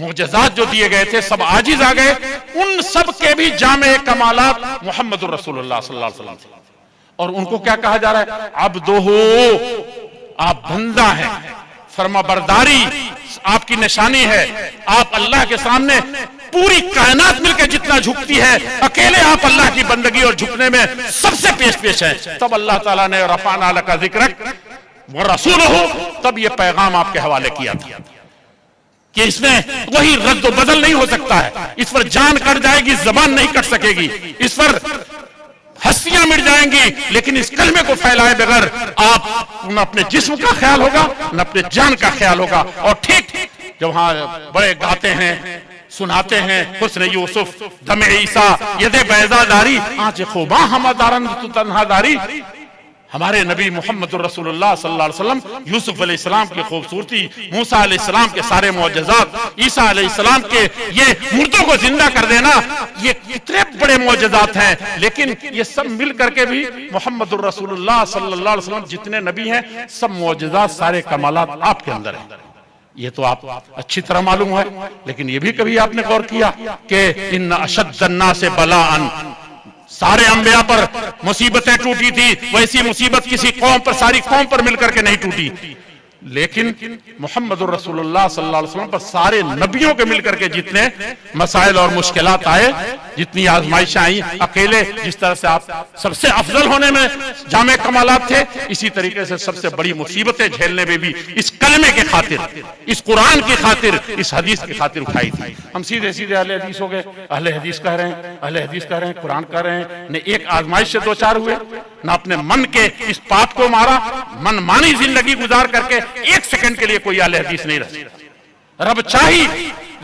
معجزات جو دیے گئے تھے سب عاجز آ گئے. ان سب کے بھی جامع کمالات محمد الرسول اللہ صلی اللہ علیہ وسلم تھے. اور ان کو کیا کہا جا رہا ہے؟ عبدہ، آپ بندہ ہیں. فرما برداری آپ کی نشانی ہے. آپ اللہ کے سامنے پوری کائنات مل کے جتنا جھکتی ہے، اکیلے آپ اللہ کی بندگی اور جھکنے میں سب سے پیش ہیں. تب اللہ تعالیٰ نے رفعنا لک ذکرک ورسولہ، تب یہ پیغام آپ کے حوالے کیا تھا کہ اس میں کوئی رد و بدل نہیں ہو سکتا ہے. اس پر جان کٹ جائے گی، زبان نہیں کٹ سکے گی. اس پر ہستیاں مٹ جائیں گی، لیکن اس کلمے کو پھیلائے بغیر آپ نہ اپنے جسم کا خیال ہوگا نہ اپنے جان کا خیال ہوگا. اور ٹھیک جب وہاں بڑے گاتے ہیں، سناتے ہیں حسن یوسف دم عیسیٰ ید بیضا داری آنچ خوباں ہمہ دارن تو تنہا داری. ہمارے نبی محمد الرسول اللہ صلی اللہ علیہ وسلم، یوسف علیہ السلام کی خوبصورتی، موسیٰ علیہ السلام کے سارے معجزات، عیسیٰ علیہ السلام کے یہ مردوں کو زندہ کر دینا، یہ کتنے بڑے معجزات ہیں. لیکن یہ سب مل کر کے بھی محمد الرسول اللہ صلی اللہ علیہ وسلم جتنے نبی ہیں، سب معجزات سارے کمالات آپ کے اندر ہیں. یہ تو آپ اچھی طرح معلوم ہے. لیکن یہ بھی کبھی آپ نے غور کیا کہ ان اشد الناس بلاء، سارے انبیاء پر مصیبتیں ٹوٹی تھی، ویسی مصیبت کسی قوم پر، ساری قوم پر مل کر کے نہیں ٹوٹی. لیکن محمد الرسول اللہ صلی اللہ علیہ وسلم پر سارے نبیوں کے مل کر کے جتنے مسائل اور مشکلات آئے، جتنی آزمائشیں آئیں، اکیلے جس طرح سے آپ سب سے افضل ہونے میں جامع کمالات تھے، اسی طریقے سے سب سے بڑی مصیبتیں جھیلنے میں بھی اس کلمے کی خاطر، اس قرآن کی خاطر، اس حدیث کی خاطر اٹھائی تھی. ہم سیدھے سیدھے اہل حدیث ہو گئے، اہل حدیث کہہ رہے ہیں، اہل حدیث کہہ رہے ہیں، قرآن کہہ رہے ہیں. نہ ایک آزمائش سے دو چار ہوئے، نہ اپنے من کے اس پات کو مارا، من مانی زندگی گزار کر کے ایک سیکنڈ کے لیے کوئی اہل حدیث نہیں رہ سکتا. رب چاہی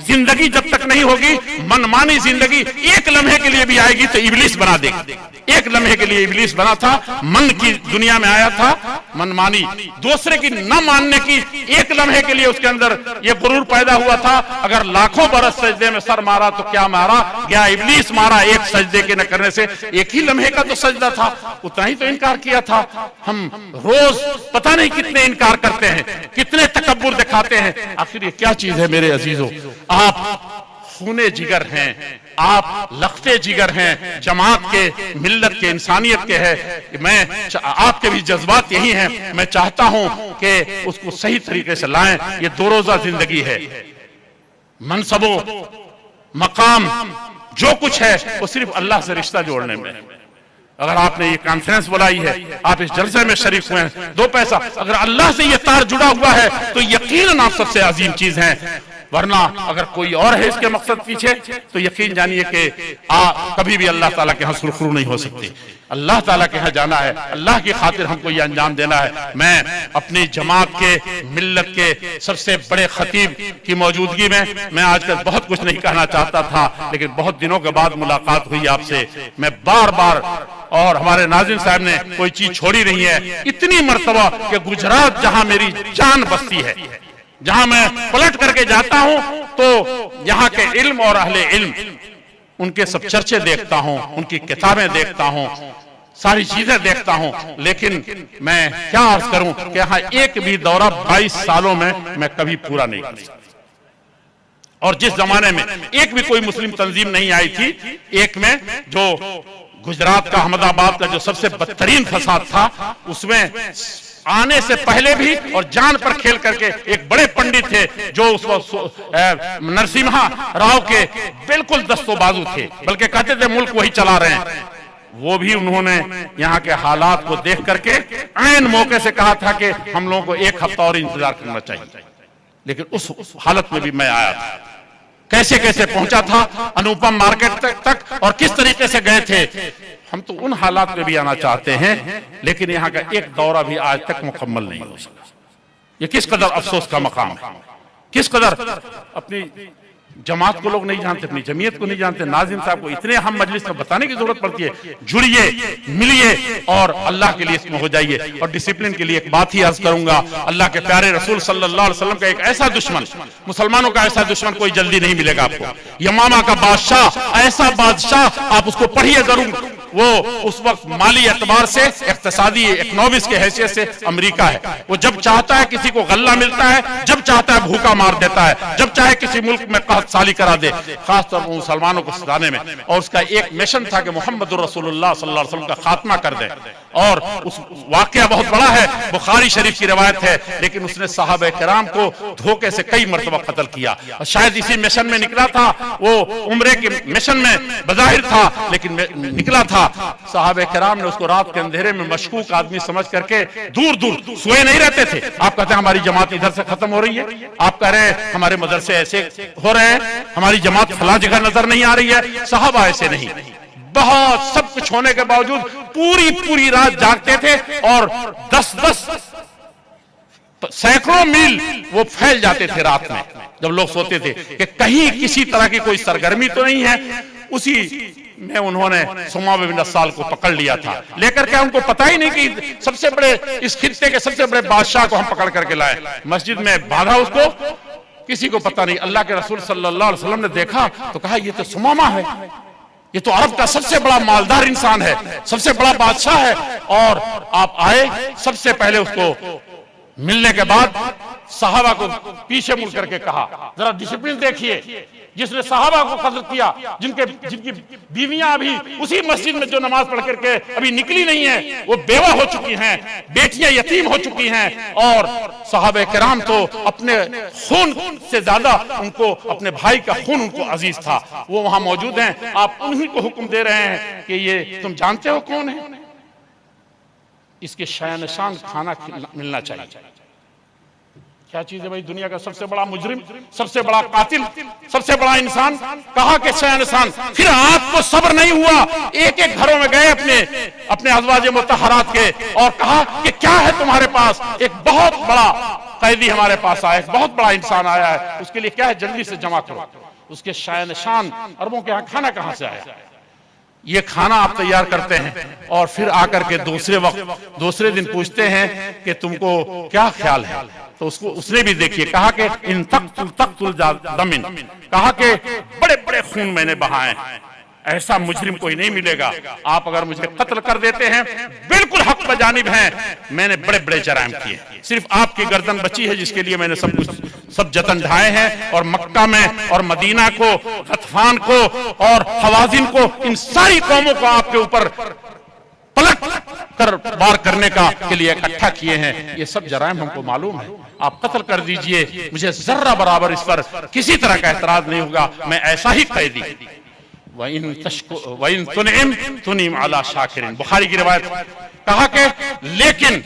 زندگی جب تک نہیں ہوگی، من مانی زندگی ایک لمحے کے لیے بھی آئے گی تو ابلیس بنا دے گا. ایک لمحے کے لیے ابلیس بنا تھا، من کی دنیا میں آیا تھا، من مانی دوسرے کی نہ ماننے کی ایک لمحے کے لیے اس کے اندر یہ غرور پیدا ہوا تھا. اگر لاکھوں برس سجدے میں سر مارا تو کیا مارا گیا؟ ابلیس مارا ایک سجدے کے نہ کرنے سے. ایک ہی لمحے کا تو سجدہ تھا، اتنا ہی تو انکار کیا تھا. ہم روز پتہ نہیں کتنے انکار کرتے ہیں، کتنے تکبر دکھاتے ہیں. آخر یہ کیا چیز ہے میرے عزیزو؟ آپ خونے جگر ہیں، آپ لختے جگر ہیں، جماعت کے، ملت کے، انسانیت کے ہیں. میں آپ کے بھی جذبات یہی ہیں. میں چاہتا ہوں کہ اس کو صحیح طریقے سے لائیں. یہ دو روزہ زندگی ہے. منصب و مقام جو کچھ ہے وہ صرف اللہ سے رشتہ جوڑنے میں. اگر آپ نے یہ کانفرنس بلائی ہے، آپ اس جلسے میں شریک ہوئے ہیں، دو پیسہ اگر اللہ سے یہ تار جڑا ہوا ہے تو یقیناً آپ سب سے عظیم چیز ہیں. ورنہ اگر کوئی اور ہے اس کے مقصد پیچھے تو یقین جانیے کہ کبھی بھی اللہ تعالیٰ کے ہاں سرخرو نہیں ہو سکتی. اللہ تعالیٰ کے ہاں جانا ہے، اللہ کی خاطر ہم کو یہ انجام دینا ہے. میں اپنی جماعت کے، ملت کے سب سے بڑے خطیب کی موجودگی میں آج کل بہت کچھ نہیں کہنا چاہتا تھا، لیکن بہت دنوں کے بعد ملاقات ہوئی آپ سے. میں بار بار، اور ہمارے ناظرین صاحب نے کوئی چیز چھوڑی نہیں ہے، اتنی مرتبہ کہ گجرات جہاں میری جان بستی ہے، جہاں میں پلٹ کر کے جاتا ہوں تو یہاں کے علم اور اہل علم، ان کے سب چرچے دیکھتا ہوں، ان کی کتابیں دیکھتا ہوں، ساری چیزیں دیکھتا ہوں. لیکن میں کیا عرض کروں کہ یہاں ایک بھی دورہ 22 سالوں میں کبھی پورا نہیں کر سکتا. اور جس زمانے میں ایک بھی کوئی مسلم تنظیم نہیں آئی تھی، ایک میں جو گجرات کا، احمد آباد کا جو سب سے بدترین فساد تھا، اس میں آنے سے پہلے بھی اور جان پر کھیل کر کے ایک بڑے پنڈت تھے جو اس وقت نرسمہا راؤ کے بالکل دست و بازو تھے، بلکہ کہتے تھے ملک وہی چلا رہے ہیں. وہ بھی انہوں نے یہاں کے حالات کو دیکھ کر کے عین موقع سے کہا تھا کہ ہم لوگوں کو ایک ہفتہ اور انتظار کرنا چاہیے. لیکن اس حالت میں بھی میں آیا تھا. کیسے کیسے پہنچا تھا انوپم مارکیٹ تک اور کس طریقے سے گئے تھے. ہم تو ان حالات میں بھی آنا چاہتے ہیں، لیکن یہاں کا ایک دورہ بھی آج تک مکمل نہیں ہو سکا. یہ کس قدر افسوس کا مقام ہے، کس قدر اپنی جماعت کو لوگ نہیں جانتے، اپنی جمعیت کو نہیں جانتے. ناظرین صاحب کو اتنے اہم مجلس میں بتانے کی ضرورت پڑتی ہے. جڑیے، ملیے اور اللہ کے لیے اس میں ہو جائیے. اور ڈسپلن کے لیے ایک بات ہی عرض کروں گا، اللہ کے پیارے رسول صلی اللہ علیہ وسلم کا ایک ایسا دشمن، مسلمانوں کا ایسا دشمن کوئی جلدی نہیں ملے گا آپ کو. یمامہ کا بادشاہ، ایسا بادشاہ، آپ اس کو پڑھیے ضرور. وہ اس وقت مالی اعتبار سے اقتصادی اکنامکس کے حیثیت سے امریکہ ہے. وہ جب چاہتا ہے کسی کو غلہ ملتا ہے, جب چاہتا ہے بھوکا مار دیتا ہے, جب چاہے کسی ملک میں قحط سالی کرا دے, خاص طور پر مسلمانوں کو ستانے میں. اور اس کا ایک مشن تھا کہ محمد الرسول اللہ صلی اللہ علیہ وسلم کا خاتمہ کر دے. اور اس واقعہ بہت بڑا ہے, بخاری شریف کی روایت ہے, لیکن اس نے صحابہ کرام کو دھوکے سے کئی مرتبہ قتل کیا. شاید اسی مشن میں نکلا تھا, وہ عمرے کے مشن میں بظاہر تھا لیکن نکلا تھا. صحابہ کرام نے اس کو رات کے اندھیرے میں مشکوک آدمی سمجھ کر کے دور دور سوئے نہیں رہتے تھے. آپ کہتے ہیں ہماری جماعت ادھر سے ختم ہو رہی ہے, آپ کہہ رہے ہیں ہمارے مدرسے ایسے ہو رہے ہیں, ہماری جماعت فلاں جگہ نظر نہیں آ رہی ہے. صحابہ ایسے نہیں, بہت سب کچھ ہونے کے باوجود پوری رات جاگتے تھے اور 10 سینکڑوں میل وہ پھیل جاتے تھے رات میں جب لوگ سوتے تھے کہ کہیں کسی طرح کی کوئی سرگرمی تو نہیں ہے. اسی میں انہوں نے ثمامہ بن اسال کو پکڑ لیا تھا, لے کر کے ان کو پتہ ہی نہیں کہ سب سے بڑے اس خطے کے سب سے بڑے بادشاہ کو ہم پکڑ کر کے لائے. مسجد میں باندھا اس کو, کسی کو پتہ نہیں. اللہ کے رسول صلی اللہ علیہ وسلم نے دیکھا تو کہا یہ تو ثمامہ ہے, یہ تو عرب کا سب سے بڑا مالدار انسان ہے, سب سے بڑا بادشاہ ہے. اور آپ آئے, سب سے پہلے اس کو ملنے کے بعد صحابہ کو پیچھے مڑ کر کے کہا ذرا ڈسپلن دیکھیے. جس نے صحابہ کو قتل کیا, جن کی بیویاں ابھی اسی مسجد میں جو نماز پڑھ کر کے ابھی نکلی نہیں ہیں وہ بیوہ ہو چکی ہیں, بیٹیاں یتیم ہو چکی ہیں. اور صحابہ کرام تو اپنے خون سے زیادہ ان کو اپنے بھائی کا خون ان کو عزیز تھا. وہ وہاں موجود ہیں, آپ انہی کو حکم دے رہے ہیں کہ یہ تم جانتے ہو کون ہے, اس کے شایان نشان کھانا ملنا چاہیے. کیا چیز ہے بھائی, دنیا کا سب سے بڑا مجرم, سب سے بڑا قاتل, سب سے بڑا انسان, کہا کہ شایان نشان. پھر آپ کو صبر نہیں ہوا, ایک گھروں میں گئے اپنے ازواج مطہرات کے اور کہا کہ کیا ہے تمہارے پاس. ایک بہت بڑا قیدی ہمارے پاس آیا, ایک بہت بڑا انسان آیا ہے, اس کے لیے کیا ہے جلدی سے جمع کرو. اس کے شایان نشان, عربوں کے ہاں کھانا کہاں سے آیا, یہ کھانا آپ تیار کرتے ہیں اور پھر آ کر کے دوسرے دن پوچھتے ہیں کہ تم کو کیا خیال ہے. تو اس نے بھی دیکھیے, کہا کہ ان تقتل دمن, کہا کہ بڑے بڑے خون میں نے بہائے ہیں, ایسا مجرم کوئی نہیں ملے گا. آپ اگر مجھے قتل کر دیتے ہیں بالکل حق بجانب ہیں, میں نے بڑے بڑے جرائم کیے, صرف آپ کی گردن بچی ہے جس کے لیے میں نے سب جتن ڈھائے ہیں. اور مکہ میں اور مدینہ کو, غطفان کو اور حوازن کو, ان ساری قوموں کو آپ کے اوپر پلٹ کر بار کرنے کے لیے اکٹھا کیے ہیں. یہ سب جرائم ہم کو معلوم ہے, آپ قتل کر دیجئے, مجھے ذرہ برابر اس پر کسی طرح کا اعتراض نہیں ہوگا, میں ایسا ہی قیدی. وَإِن تُنْعِمْ تُنْعِمْ عَلَى شَاكِرٍ, بخاری کی روایت. کہا کہ لیکن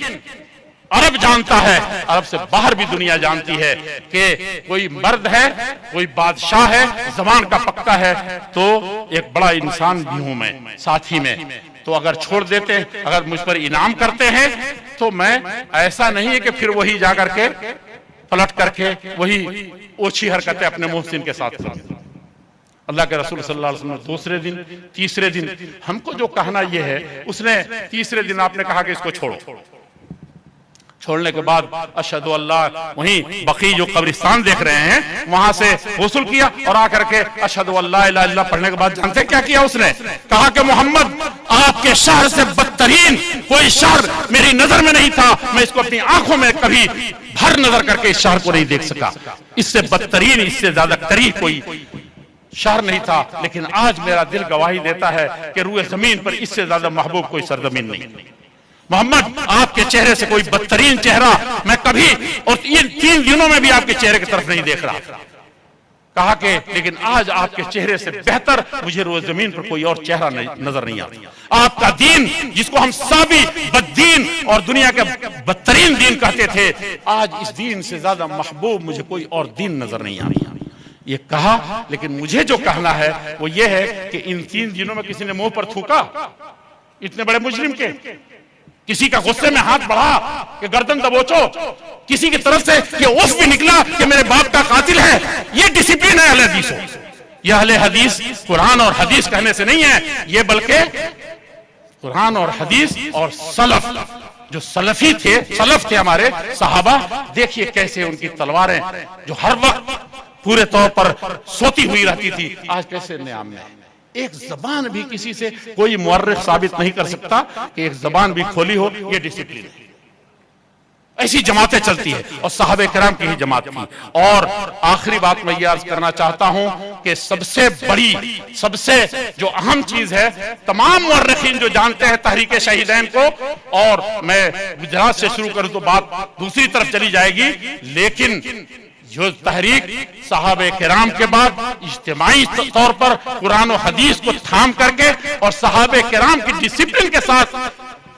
عرب جانتا ہے, عرب سے باہر بھی دنیا جانتی ہے کہ کوئی مرد ہے, کوئی بادشاہ ہے, زبان کا پکا ہے, تو ایک بڑا انسان بھی ہوں میں ساتھی میں. تو اگر چھوڑ دیتے, اگر مجھ پر انعام کرتے ہیں تو میں, ایسا نہیں ہے کہ پھر وہی جا کر کے پلٹ کر کے وہی اوچھی حرکتیں اپنے محسن کے ساتھ کریں. اللہ کے رسول صلی اللہ علیہ وسلم دوسرے دن, تیسرے دن, ہم کو جو کہنا یہ ہے, اس نے تیسرے دن آپ نے کہا کہ اس کو چھوڑو. چھوڑنے کے بعد اشہد اللہ, وہیں بقی جو قبرستان دیکھ رہے ہیں وہاں سے غسل کیا اور آ کر کے اشہد اللہ الہ الا اللہ پڑھنے کے بعد جانتے کیا کیا اس نے, کہا کہ محمد آپ کے شہر سے بدترین کوئی شہر میری نظر میں نہیں تھا, میں اس کو اپنی آنکھوں میں کبھی بھر نظر کر کے اس شہر کو نہیں دیکھ سکا, اس سے بدترین, اس سے زیادہ کریہ کوئی شہر نہیں تھا. لیکن آج میرا دل گواہی دیتا ہے کہ روئے زمین پر اس سے زیادہ محبوب کوئی سرزمین نہیں. محمد آپ کے چہرے سے کوئی بدترین چہرہ میں کبھی, اور ان 3 دنوں میں بھی آپ کے چہرے کی طرف نہیں دیکھ رہا. کہا کہ لیکن آج آپ کے چہرے سے بہتر مجھے روئے زمین پر کوئی اور چہرہ نظر نہیں آتا. آپ کا دین, جس کو ہم سابی بددین اور دنیا کے بدترین دین کہتے تھے, آج اس دین سے زیادہ محبوب مجھے کوئی اور دین نظر نہیں آ رہا. یہ کہا, لیکن مجھے جو کہنا ہے وہ یہ ہے کہ ان 3 دنوں میں کسی نے منہ پر تھوکا اتنے بڑے مجرم کے, کسی کا غصے میں ہاتھ بڑھا کہ گردن دبوچو, کسی کی طرف سے یہ عرف بھی نکلا کہ میرے باپ کا قاتل ہے. یہ ڈسپلن ہے اہل حدیث. یہ اہل حدیث قرآن اور حدیث کہنے سے نہیں ہے, یہ بلکہ قرآن اور حدیث اور سلف, جو سلفی تھے, سلف تھے ہمارے صحابہ. دیکھیے کیسے ان کی تلواریں جو ہر وقت پورے طور پر سوتی ہوئی رہتی تھی, آج کیسے نیام میں. ایک زبان بھی کسی سے کوئی مورخ ثابت نہیں کر سکتا کہ ایک زبان بھی کھولی ہو. یہ ڈسپلن ہے. ایسی جماعتیں چلتی ہیں اور صحابہ کرام کی ہی جماعت کی. اور آخری بات میں یہ عرض کرنا چاہتا ہوں کہ سب سے بڑی، سب سے جو اہم چیز ہے، تمام مورخین جو جانتے ہیں تحریک شہیدین کو، اور میں گجرات سے شروع کروں تو بات دوسری طرف چلی جائے گی، لیکن جو تحریک صحابہ کرام کے بعد اجتماعی طور پر قرآن و حدیث کو تھام کر کے اور صحابہ کرام کی ڈسپلن کے ساتھ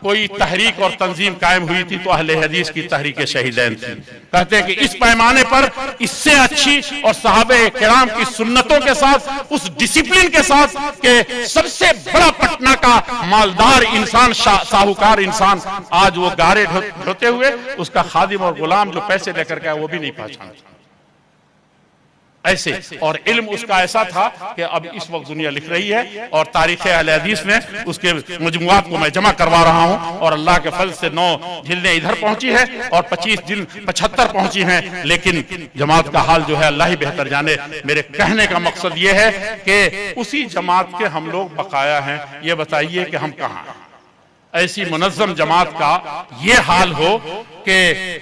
کوئی تحریک اور تنظیم قائم ہوئی تھی تو اہل حدیث کی تحریک شہیدین تھی. کہتے ہیں کہ اس پیمانے پر اس سے اچھی اور صحابہ کرام کی سنتوں کے ساتھ اس ڈسپلن کے ساتھ کہ سب سے بڑا پٹنہ کا مالدار انسان، ساہوکار انسان، آج وہ گارے ڈھوتے ہوئے اس کا خادم اور غلام جو پیسے لے کر کے وہ بھی نہیں پہچانتا. ایسے اور علم اس کا ایسا تھا کہ اب اس وقت دنیا لکھ رہی ہے اور تاریخ اہل حدیث میں اس کے مجموعات کو میں جمع کروا رہا ہوں، اور اللہ کے فضل سے 9 جلدیں ادھر پہنچی ہیں اور 25 جلد 75 پہنچی ہیں. لیکن جماعت کا حال جو ہے اللہ ہی بہتر جانے. میرے کہنے کا مقصد یہ ہے کہ اسی جماعت کے ہم لوگ بقایا ہیں. یہ بتائیے کہ ہم کہاں ہیں؟ ایسی منظم جماعت کا یہ حال ہو کہ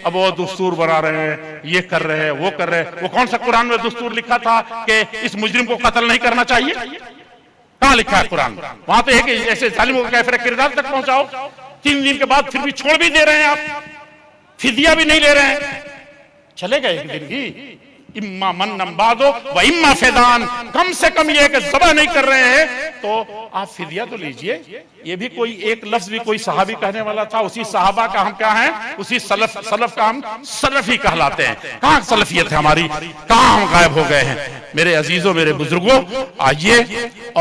اب وہ دستور بنا رہے ہیں، یہ کر رہے ہیں، وہ کر رہے ہیں. وہ کون سا قرآن میں دستور لکھا تھا کہ اس مجرم کو قتل نہیں کرنا چاہیے؟ کہاں لکھا ہے قرآن؟ وہاں تو ہے کہ ایسے ظالموں کو کیفر کردار تک پہنچاؤ. 3 دن کے بعد پھر بھی چھوڑ بھی دے رہے ہیں آپ، فدیہ بھی نہیں لے رہے ہیں. چلے گئے ایک دن ہی، اما من بعدو و اما فدان. کم سے کم یہ کہ ذبح نہیں کر رہے ہیں تو آپ فدیہ تو لیجئے. یہ بھی کوئی ایک لفظ بھی کوئی صحابی کہنے والا تھا؟ اسی صحابہ کا ہم کیا ہیں؟ اسی سلف کا ہم سلفی کہلاتے ہیں. کہاں سلفیت ہے ہماری؟ کہاں ہم غائب ہو گئے ہیں؟ میرے عزیزوں، میرے بزرگوں، آئیے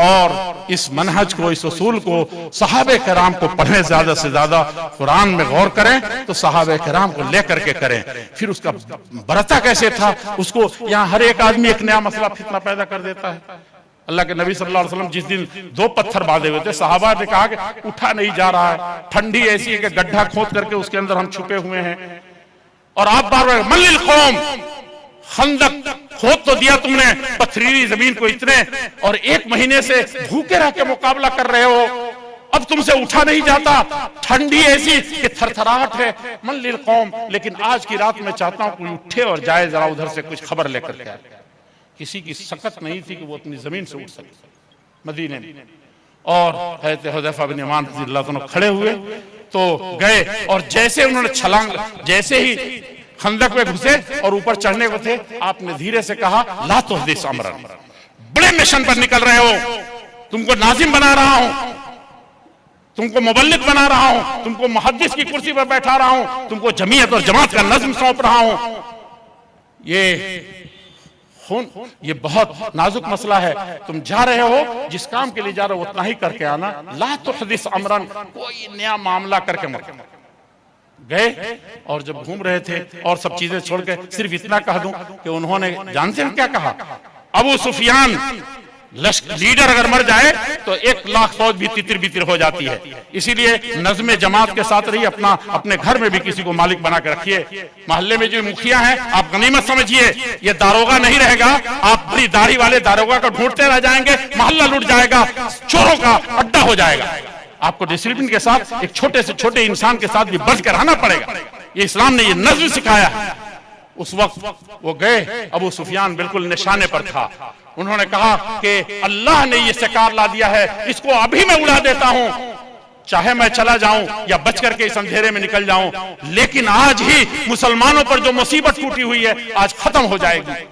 اور اس منہج کو، اس اصول کو، صحابہ کرام کو پڑھیں، زیادہ سے زیادہ قرآن میں غور کریں تو صحابہ کرام کو لے کر کے کریں. پھر اس کا برتا کیسے تھا اس کو، یہاں ہر ایک آدمی ایک نیا مسئلہ فتنہ پیدا کر دیتا ہے. اللہ کے نبی صلی اللہ علیہ وسلم جس دن 2 پتھر باندھے ہوئے تھے، صحابہ نے کہا کہ اٹھا نہیں جا رہا ہے، ٹھنڈی ایسی ہے کہ گڈھا کھود کر کے اس کے اندر ہم چھپے ہوئے ہیں. اور آپ بار بار من للقوم، خندق کھود تو دیا تم نے، پتھریلی زمین کو اتنے، اور 1 مہینے سے بھوکے رہ کے مقابلہ کر رہے ہو، اب تم سے اٹھا نہیں جاتا، ٹھنڈی ایسی کہ تھرتھراہٹ ہے. من للقوم. لیکن آج کی رات میں چاہتا ہوں کوئی اٹھے اور جائے ذرا ادھر سے کچھ خبر لے کر کے. کسی کی سکت نہیں تھی کہ وہ اپنی زمین سے اٹھ سکے مدینے میں. اور حضرت حذیفہ بن یمان رضی اللہ عنہ کھڑے ہوئے تو گئے، اور جیسے انہوں نے چھلانگ، جیسے ہی خندق میں گھسے اور اوپر چڑھنے کو تھے، آپ نے دھیرے سے کہا لا تحدث امرا، بڑے مشن پر نکل رہے ہو، تم کو ناظم بنا رہا ہوں، تم کو مبلغ بنا رہا ہوں، تم کو محدث کی کرسی پر بیٹھا رہا ہوں، تم کو جمعیت اور جماعت کا نظم سونپ رہا ہوں. یہ بہت نازک مسئلہ ہے. تم جا رہے ہو، جس کام کے لیے جا رہے ہو اتنا ہی کر کے آنا. لا تحدث امرن، کوئی نیا معاملہ کر کے مت. گئے اور جب گھوم رہے تھے اور سب چیزیں چھوڑ کے، صرف اتنا کہہ دوں کہ انہوں نے، جانتے ہیں کیا کہا؟ ابو سفیان لیڈر اگر مر جائے تو 1,00,000 فوج بھی تتر بتر ہو جاتی ہے. اسی لیے نظم جماعت کے ساتھ رہی، اپنے گھر میں بھی کسی کو مالک بنا کے رکھیے. محلے میں جو مکھیا ہیں آپ غنیمت سمجھیے، یہ داروغہ نہیں رہے گا. آپ بڑی داڑھی والے داروغہ کو ڈھونڈتے رہ جائیں گے، محلہ لوٹ جائے گا، چوروں کا اڈا ہو جائے گا. آپ کو ڈسپلن کے ساتھ ایک چھوٹے سے چھوٹے انسان کے ساتھ بھی بچ کر رہنا پڑے گا. یہ اسلام نے یہ نظم سکھایا ہے. اس وقت وہ گئے، ابو سفیان بالکل نشانے پر تھا. انہوں نے کہا کہ اللہ نے یہ شکار لا دیا ہے، اس کو ابھی میں اڑا دیتا ہوں، چاہے میں چلا جاؤں یا بچ کر کے اس اندھیرے میں نکل جاؤں، لیکن آج ہی مسلمانوں پر جو مصیبت ٹوٹی ہوئی ہے آج ختم ہو جائے گی،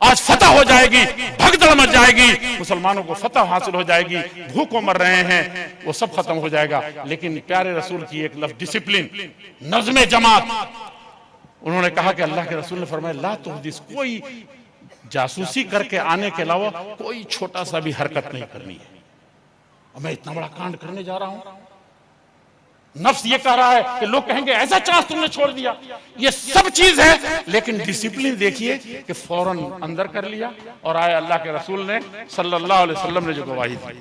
آج فتح ہو جائے گی، بھگدڑ مچ جائے گی، مسلمانوں کو فتح حاصل ہو جائے گی. بھوکوں مر رہے ہیں، وہ سب ختم ہو جائے گا. لیکن پیارے رسول کی ایک لفظ ڈسپلن، نظم جماعت. انہوں نے کہا کہ اللہ کے رسول نے فرمایا لا تحدث، کوئی جاسوسی کر کے آنے کے علاوہ کوئی چھوٹا سا بھی حرکت نہیں کرنی ہے. اور میں اتنا بڑا کانڈ کرنے جا رہا ہوں. نفس یہ کہہ رہا ہے کہ لوگ کہیں گے ایسا چانس تم نے چھوڑ دیا. یہ سب چیز ہے، لیکن ڈسپلن دیکھیے کہ فوراً اندر کر لیا. اور آئے اللہ کے رسول نے صلی اللہ علیہ وسلم نے جو گواہی دی.